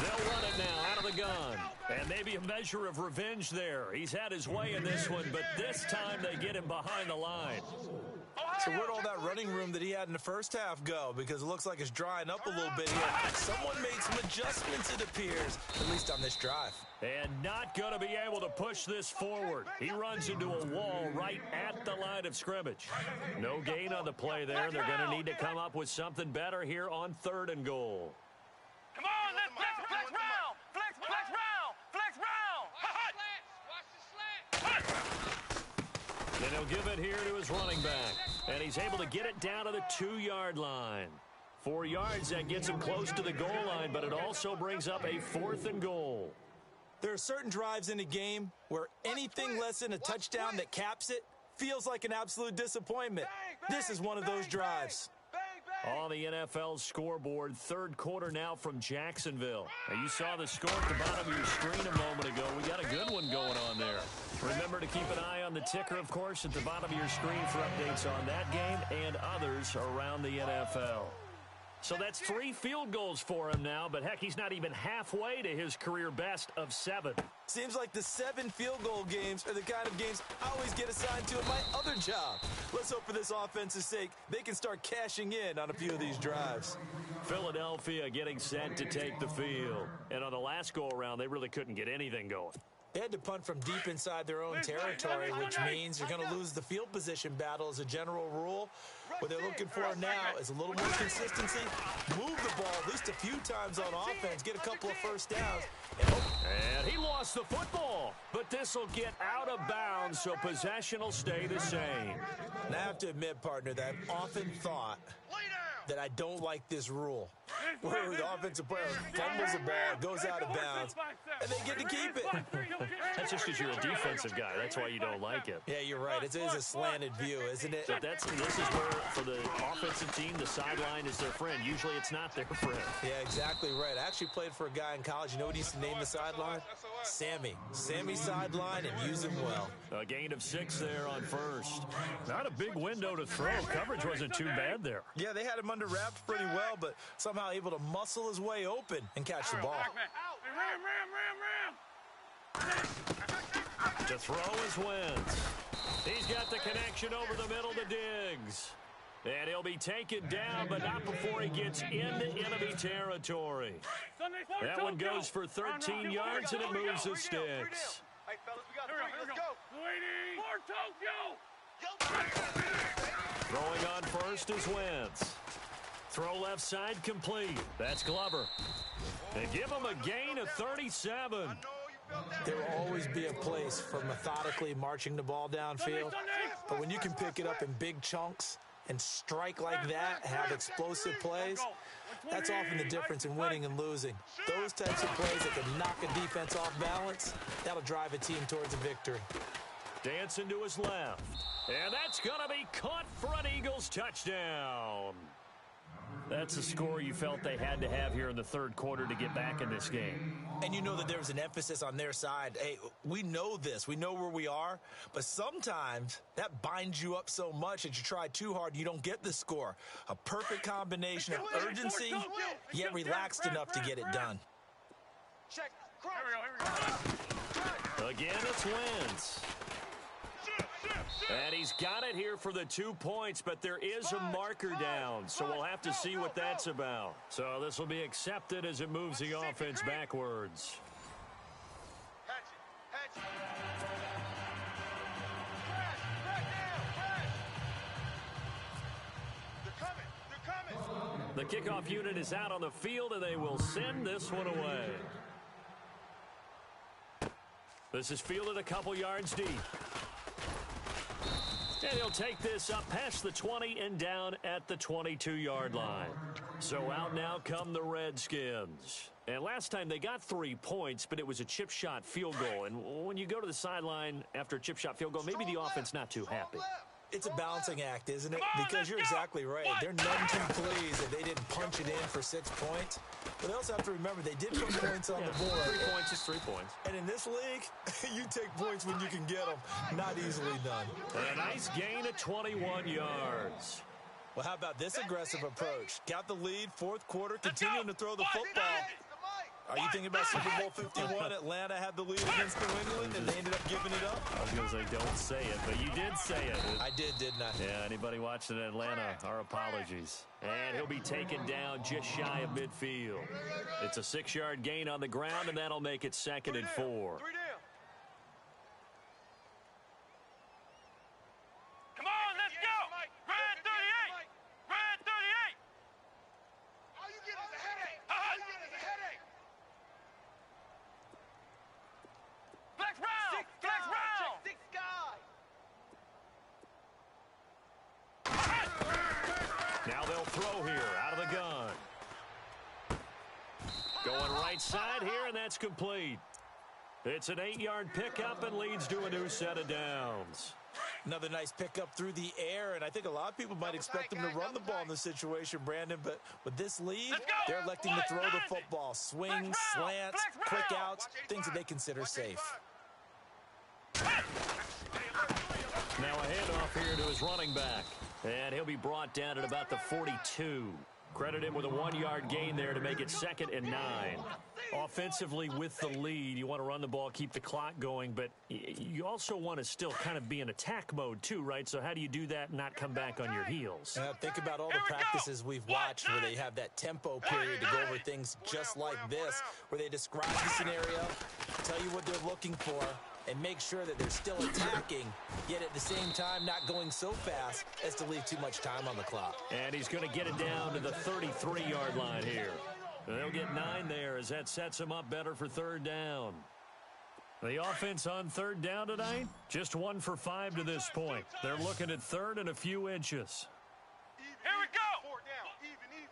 They'll run it now out of the gun. And maybe a measure of revenge there. He's had his way in this one, but this time they get him behind the line. So where'd all that running room that he had in the first half go? Because it looks like it's drying up a little bit here. Someone made some adjustments, it appears, at least on this drive. And not going to be able to push this forward. He runs into a wall right at the line of scrimmage. No gain on the play there. They're going to need to come up with something better here on 3rd and goal. Come on, let's flex round! Flex round! Flex round! And he'll give it here to his running back. And he's able to get it down to the 2-yard line. 4 yards, that gets him close to the goal line, but it also brings up a 4th and goal. There are certain drives in a game where anything less than a touchdown that caps it feels like an absolute disappointment. This is one of those drives. Bang, bang. On the NFL scoreboard, third quarter now from Jacksonville. Now, you saw the score at the bottom of your screen a moment ago. We got a good one going on there. Remember to keep an eye on the ticker, of course, at the bottom of your screen for updates on that game and others around the NFL. So that's 3 field goals for him now, but heck, he's not even halfway to his career best of 7. Seems like the 7 field goal games are the kind of games I always get assigned to at my other job. Let's hope for this offense's sake they can start cashing in on a few of these drives. Philadelphia getting set to take the field. And on the last go-around, they really couldn't get anything going. They had to punt from deep inside their own territory, which means you're going to lose the field position battle as a general rule. What they're looking for now is a little more consistency, move the ball at least a few times on offense, get a couple of first downs. And he lost the football, but this will get out of bounds, so possession will stay the same. And I have to admit, partner, that I've often thought that I don't like this rule, where the offensive player fumbles the ball, goes out of bounds, and they get to keep it. That's just because you're a defensive guy. That's why you don't like it. Yeah, you're right. It is a slanted view, isn't it? But this is where, for the offensive team, the sideline is their friend. Usually it's not their friend. Yeah, exactly right. I actually played for a guy in college. You know what he used to name the sideline? Sammy. Sammy sideline, and use him well. A gain of 6 there on first. Not a big window to throw. Coverage wasn't too bad there. Yeah, they had him under wraps pretty well, but somehow able to muscle his way open and catch the ball. To throw is Wentz. He's got the connection over the middle to Diggs. And he'll be taken down, but not before he gets into enemy territory. That one goes for 13 yards, and it moves the sticks. Hey, fellas, we got 3. Let's go. Throwing on first is Wentz. Throw left side complete. That's Glover. They give him a gain of 37. There will always be a place for methodically marching the ball downfield, but when you can pick it up in big chunks and strike like that, have explosive plays, that's often the difference in winning and losing. Those types of plays that can knock a defense off balance, that'll drive a team towards a victory. Dancing to his left. And that's going to be caught for an Eagles touchdown. That's a score you felt they had to have here in the third quarter to get back in this game. And you know that there was an emphasis on their side. Hey, we know this. We know where we are. But sometimes that binds you up so much that you try too hard and you don't get the score. A perfect combination of urgency, yet relaxed enough to get it done. Check. Again, it's Wentz. And he's got it here for the 2 points, but there is a marker down, so we'll have to see what that's about. So this will be accepted as it moves the offense backwards. The kickoff unit is out on the field, and they will send this one away. This is fielded a couple yards deep. And he'll take this up past the 20 and down at the 22-yard line. So out now come the Redskins. And last time they got 3 points, but it was a chip shot field goal. And when you go to the sideline after a chip shot field goal, maybe the offense not too happy. It's a balancing act, isn't it? Because you're exactly right. They're none too pleased that they didn't punch it in for 6 points. But they also have to remember they did put points on the board. 3 points is 3 points. And in this league, you take points when you can get them. Not easily done. And a nice gain of 21 yards. Well, how about this aggressive approach? Got the lead, fourth quarter, continuing to throw the football. Are you thinking about Super Bowl 51? Atlanta had the lead against New England, and they ended up giving it up? I was going to say, don't say it, but you did say it. I did, didn't I? Yeah, anybody watching in Atlanta, our apologies. And he'll be taken down just shy of midfield. It's a 6-yard gain on the ground, and that'll make it 2nd and 4. Come on, let's go! Red 38! Red 38! All you get is a headache. All you get is a headache. Flex round! Flex round! Check 6 guy. Now they'll throw here out of the gun. Going right side here, and that's complete. It's an 8-yard pickup and leads to a new set of downs. Another nice pickup through the air, and I think a lot of people might expect them to run the ball in this situation, Brandon, but with this lead, they're electing to throw the football. Swings, slants, quick outs, things that they consider safe. Now a handoff here to his running back, and he'll be brought down at about the 42. Credit him with a 1-yard gain there to make it 2nd and 9. Offensively with the lead, you want to run the ball, keep the clock going, but you also want to still kind of be in attack mode too, right? So how do you do that and not come back on your heels? Think about all the practices we've watched where they have that tempo period to go over things just like this, where they describe the scenario, tell you what they're looking for, and make sure that they're still attacking, yet at the same time not going so fast as to leave too much time on the clock. And he's going to get it down to the 33-yard line here. They'll get 9 there as that sets him up better for 3rd down. The offense on 3rd down tonight, just 1 for 5 to this point. They're looking at 3rd and a few inches. Here we go. 4 down, even.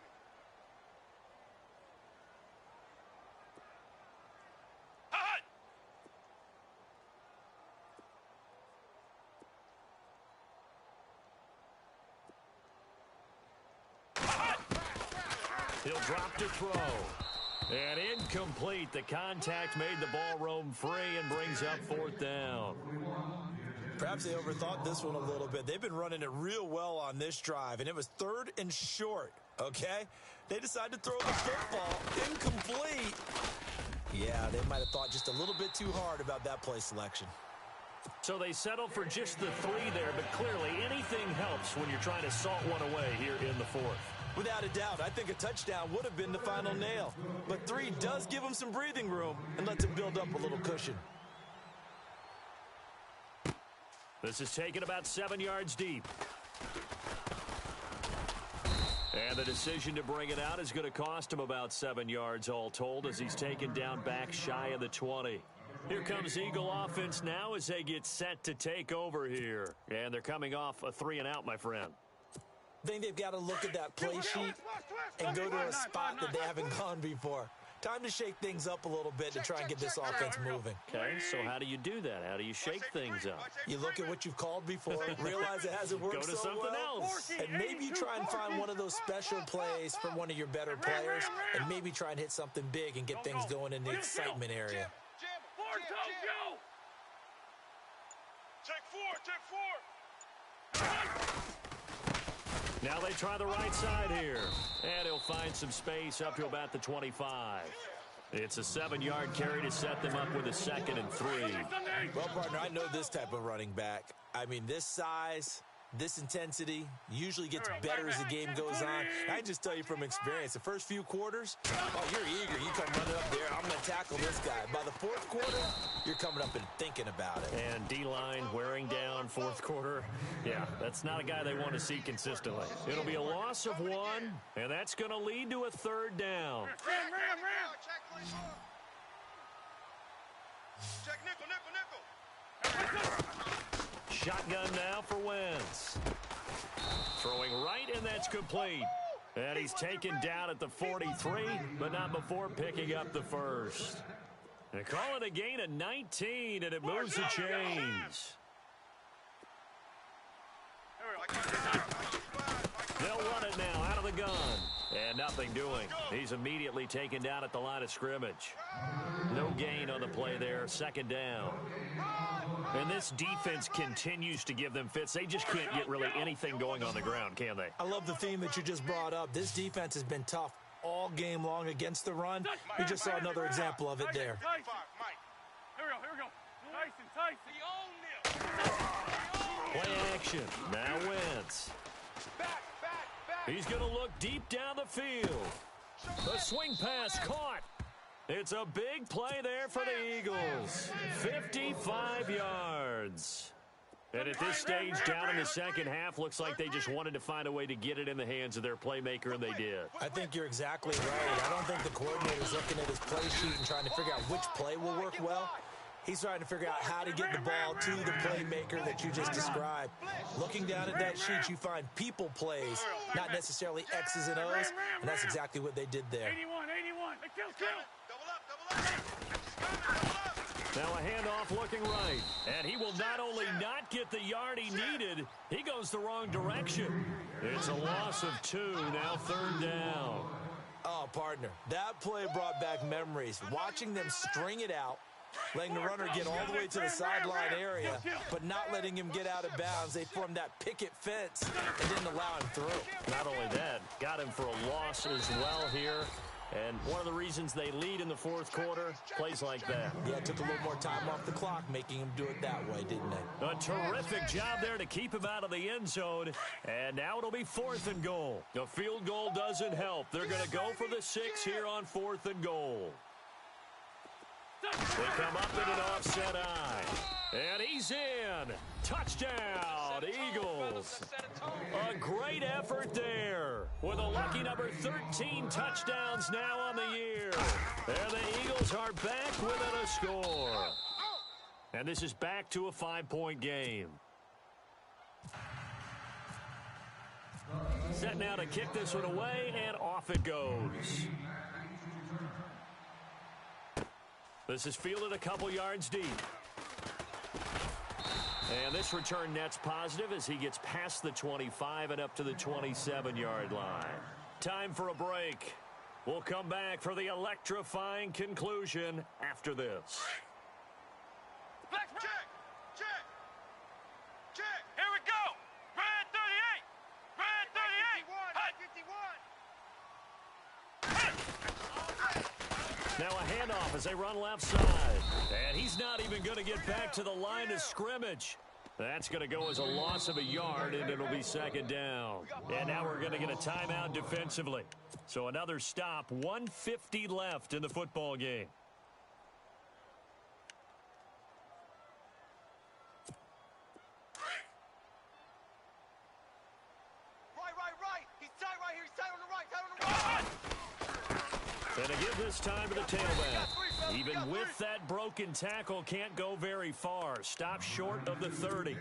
Hut. He'll drop to throw. And incomplete. The contact made the ball roam free and brings up 4th down. Perhaps they overthought this one a little bit. They've been running it real well on this drive, and it was 3rd and short, okay? They decided to throw the football. Incomplete. Yeah, they might have thought just a little bit too hard about that play selection. So they settled for just the 3 there, but clearly anything helps when you're trying to salt one away here in the 4th. Without a doubt, I think a touchdown would have been the final nail. But 3 does give them some breathing room and lets them build up a little cushion. This is taken about 7 yards deep. And the decision to bring it out is going to cost him about 7 yards all told as he's taken down back shy of the 20. Here comes Eagle offense now as they get set to take over here. And they're coming off a 3-and-out, my friend. I think they've got to look at that play sheet and go to a spot that they haven't gone before. Time to shake things up a little bit to try and get this offense moving. Okay, so how do you do that? How do you shake things up? You look at what you've called before, realize it hasn't worked so well. Go to something else. And maybe you try and find one of those special plays from one of your better players, and maybe try and hit something big and get things going in the excitement area. Check 4. Now they try the right side here. And he'll find some space up to about the 25. It's a 7-yard carry to set them up with a 2nd and 3. Well, partner, I know this type of running back. I mean, this size, this intensity usually gets better as the game goes on. I just tell you from experience, the first few quarters, oh, you're eager. You come running up there, I'm going to tackle this guy. By the 4th quarter, you're coming up and thinking about it. And D-line wearing down 4th quarter. Yeah, that's not a guy they want to see consistently. It'll be a loss of 1, and that's going to lead to a 3rd down. Ram. Check nickel. Shotgun now for Wentz. Throwing right, and that's complete. And he's taken down at the 43, but not before picking up the 1st. They call it a gain of 19, and it moves the chains. They'll run it now out of the gun. And nothing doing. He's immediately taken down at the line of scrimmage. No gain on the play there. 2nd down. And this defense continues to give them fits. They just can't get really anything going on the ground, can they? I love the theme that you just brought up. This defense has been tough all game long against the run. We just saw another example of it there. Here we go. Tyson. Play action. Now Wentz. He's going to look deep down the field. The swing pass caught. It's a big play there for the Eagles. 55 yards. And at this stage, down in the 2nd half, looks like they just wanted to find a way to get it in the hands of their playmaker, and they did. I think you're exactly right. I don't think the coordinator's looking at his play sheet and trying to figure out which play will work well. He's trying to figure out how to get the ball to the playmaker that you just described. Looking down at that sheet, you find people plays, not necessarily X's and O's, and that's exactly what they did there. 81. Kill. Now a handoff looking right. And he will not only not get the yard he needed, he goes the wrong direction. It's a loss of 2, now 3rd down. Oh, partner, that play brought back memories. Watching them string it out, letting the runner get all the way to the sideline area, but not letting him get out of bounds. They formed that picket fence and didn't allow him through. Not only that, got him for a loss as well here. And one of the reasons they lead in the 4th quarter, plays like that. Yeah, it took a little more time off the clock, making him do it that way, didn't they? A terrific job there to keep him out of the end zone. And now it'll be 4th and goal. The field goal doesn't help. They're going to go for the 6 here on 4th and goal. They come up in an offset eye. And he's in. Touchdown, Eagles. A great effort there. With a lucky number 13 touchdowns now on the year. And the Eagles are back within a score. And this is back to a 5-point game. Set now to kick this one away, and off it goes. This is fielded a couple yards deep. And this return net's positive as he gets past the 25 and up to the 27-yard line. Time for a break. We'll come back for the electrifying conclusion after this. Flex, check, check, check. Here we go. Red 38. Red 38. Now a handoff as they run left side. And he's not even going to get back to the line of scrimmage. That's going to go as a loss of a yard, and it'll be 2nd down. And now we're going to get a timeout defensively. So another stop, 1:50 left in the football game. Right. He's tight right here. He's tight on the right. Tight on the right. And to give this time to the tailback. Even with that broken tackle, can't go very far. Stop short of the 30.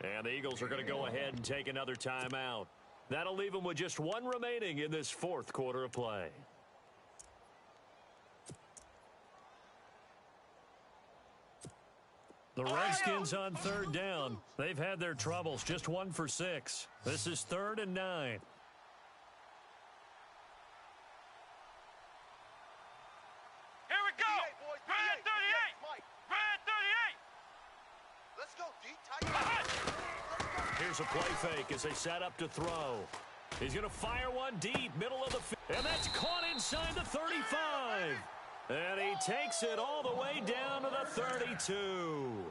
And the Eagles are going to go ahead and take another timeout. That'll leave them with just 1 remaining in this 4th quarter of play. The Redskins on 3rd down. They've had their troubles, just 1 for 6. This is 3rd and 9. Here's a play fake as they set up to throw. He's going to fire one deep, middle of the field. And that's caught inside the 35. And he takes it all the way down to the 32.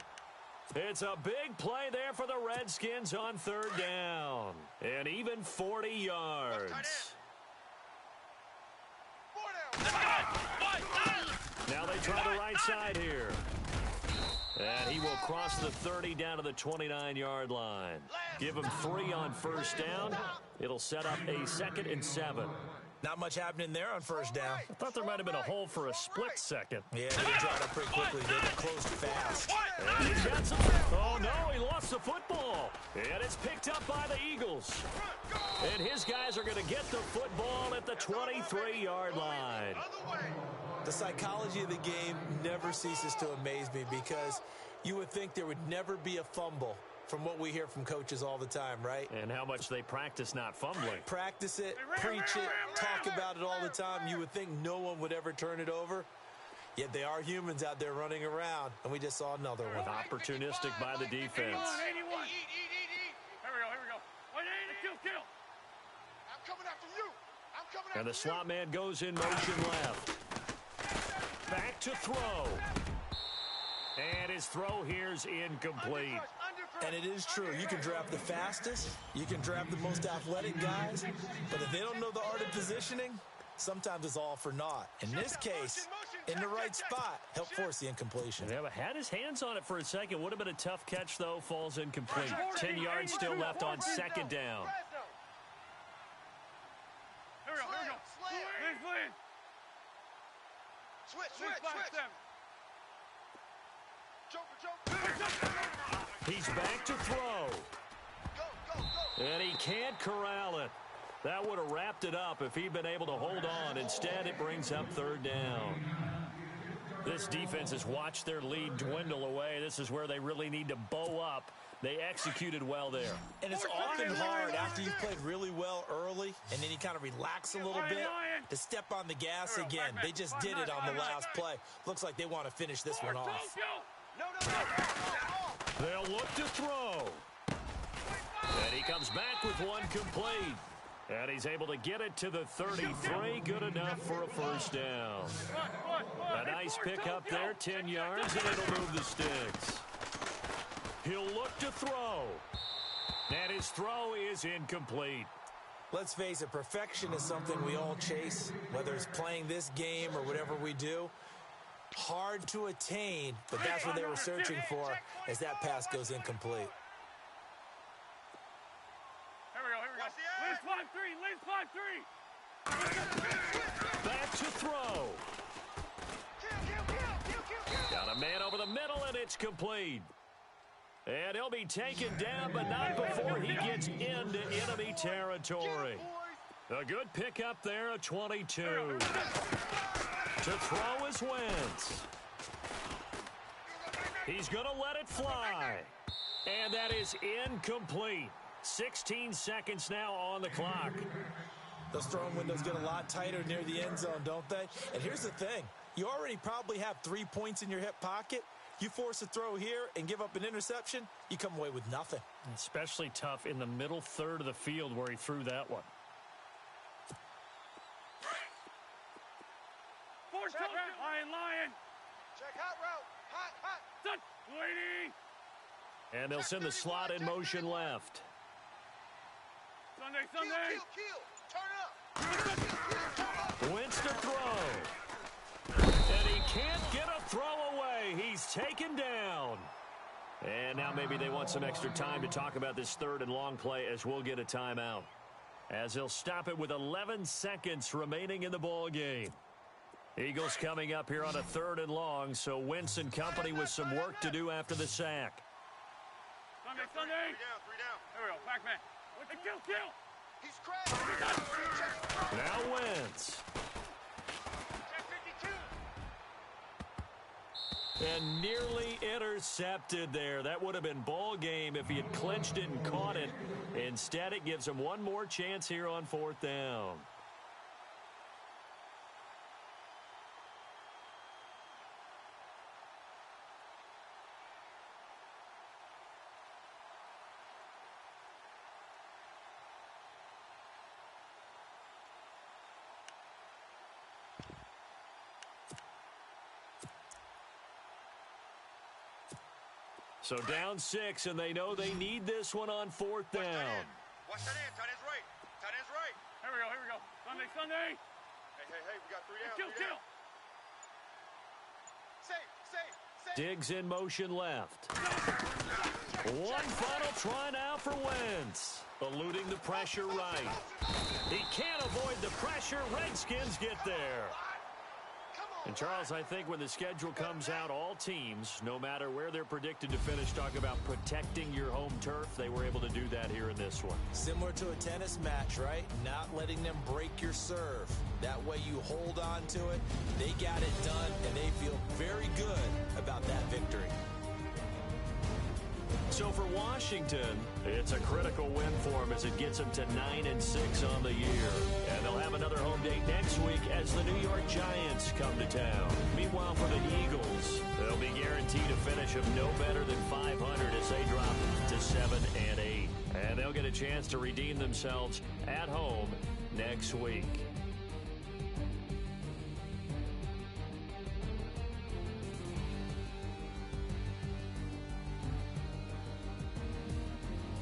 It's a big play there for the Redskins on 3rd down. And even 40 yards. Now they try the right side here. And he will cross the 30 down to the 29-yard line. Give him 3 on 1st down. It'll set up a 2nd and 7. Not much happening there on 1st down. I thought there might have been a hole for a split second. Yeah, they dried up pretty quickly. They got closed fast. And he's got some. Oh, no, he lost the football. And it's picked up by the Eagles. And his guys are going to get the football at the 23-yard line. The psychology of the game never ceases to amaze me because you would think there would never be a fumble from what we hear from coaches all the time, right? And how much they practice not fumbling. Practice it, preach it, talk about it all the time. You would think no one would ever turn it over. Yet they are humans out there running around, and we just saw another one. Opportunistic by the defense. 81. Here we go. Kill. I'm coming after you. And the slot man goes in motion left. Back to throw. And his throw here's incomplete. And it is true. You can draft the fastest. You can draft the most athletic guys. But if they don't know the art of positioning, sometimes it's all for naught. In this case, in the right spot, helped force the incompletion. Yeah, but had his hands on it for a second. Would have been a tough catch, though. Falls incomplete. 10 yards still left on 2nd down. Here we go. Switch. He's back to throw. And he can't corral it. That would have wrapped it up if he'd been able to hold on. Instead, it brings up 3rd down. This defense has watched their lead dwindle away. This is where they really need to bow up. They executed well there. And it's often hard after you've played really well early and then you kind of relax a little bit to step on the gas again. They just did it on the last play. Looks like they want to finish this one off. They'll look to throw. And he comes back with one complete. And he's able to get it to the 33. Good enough for a first down. A nice pick up there, 10 yards, and it'll move the sticks. He'll look to throw. And his throw is incomplete. Let's face it, perfection is something we all chase, whether it's playing this game or whatever we do. Hard to attain, but that's what they were searching for as that pass goes incomplete. Liz 5-3. Back to throw. Got a man over the middle, and it's complete. And he'll be taken down, but not before he gets into enemy territory. A good pickup there, a 22. To throw is Wentz. He's going to let it fly. And that is incomplete. 16 seconds now on the clock. Those throwing windows get a lot tighter near the end zone, don't they? And here's the thing. You already probably have 3 points in your hip pocket. You force a throw here and give up an interception, you come away with nothing. Especially tough in the middle third of the field where he threw that one. Lion. Check hot route. Hot. Touch. Waiting. And they'll send the slot in motion left. Sunday. Turn up. Wentz to throw. And he can't get a throw away. He's taken down. And now maybe they want some extra time to talk about this third and long play as we'll get a timeout. As he'll stop it with 11 seconds remaining in the ball game. Eagles coming up here on a third and long, so Wentz and company with some work to do after the sack. Sunday. 3 down. There we go. Back man. Kill. He's crashed. Now Wentz. And nearly intercepted there. That would have been ball game if he had clinched it and caught it. Instead, it gives him one more chance here on fourth down. So down 6, and they know they need this one on fourth down. Watch that end. Tight end's right. Here we go. Sunday. Hey, we got 3 down. Kill. Safe. Diggs in motion left. One final try now for Wentz. Eluding the pressure right. He can't avoid the pressure. Redskins get there. And, Charles, I think when the schedule comes out, all teams, no matter where they're predicted to finish, talk about protecting your home turf. They were able to do that here in this one. Similar to a tennis match, right? Not letting them break your serve. That way you hold on to it. They got it done, and they feel very good about that victory. So for Washington, it's a critical win for them as it gets them to 9-6 on the year. And they'll have another home date next week as the New York Giants come to town. Meanwhile, for the Eagles, they'll be guaranteed a finish of no better than 500 as they drop to 7-8. And they'll get a chance to redeem themselves at home next week.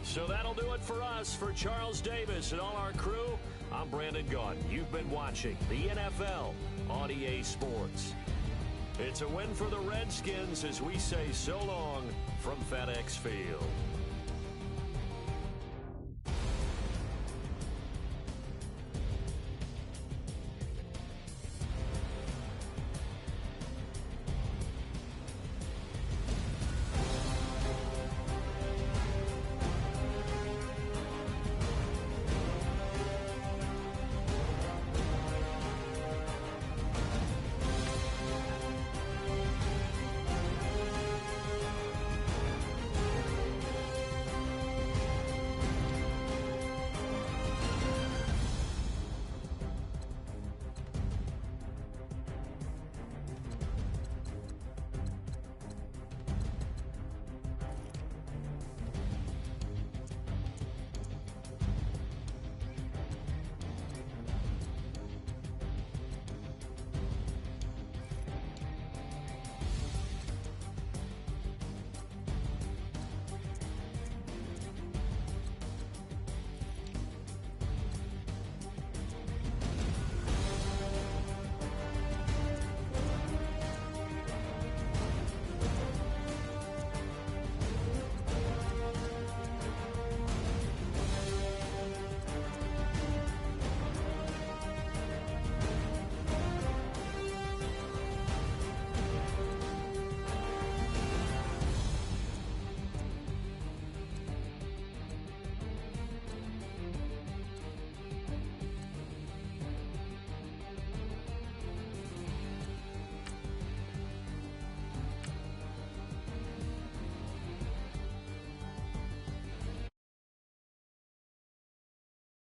So that'll do it for us. For Charles Davis and all our crew, I'm Brandon Gaudin. You've been watching the NFL on EA Sports. It's a win for the Redskins as we say so long from FedEx Field.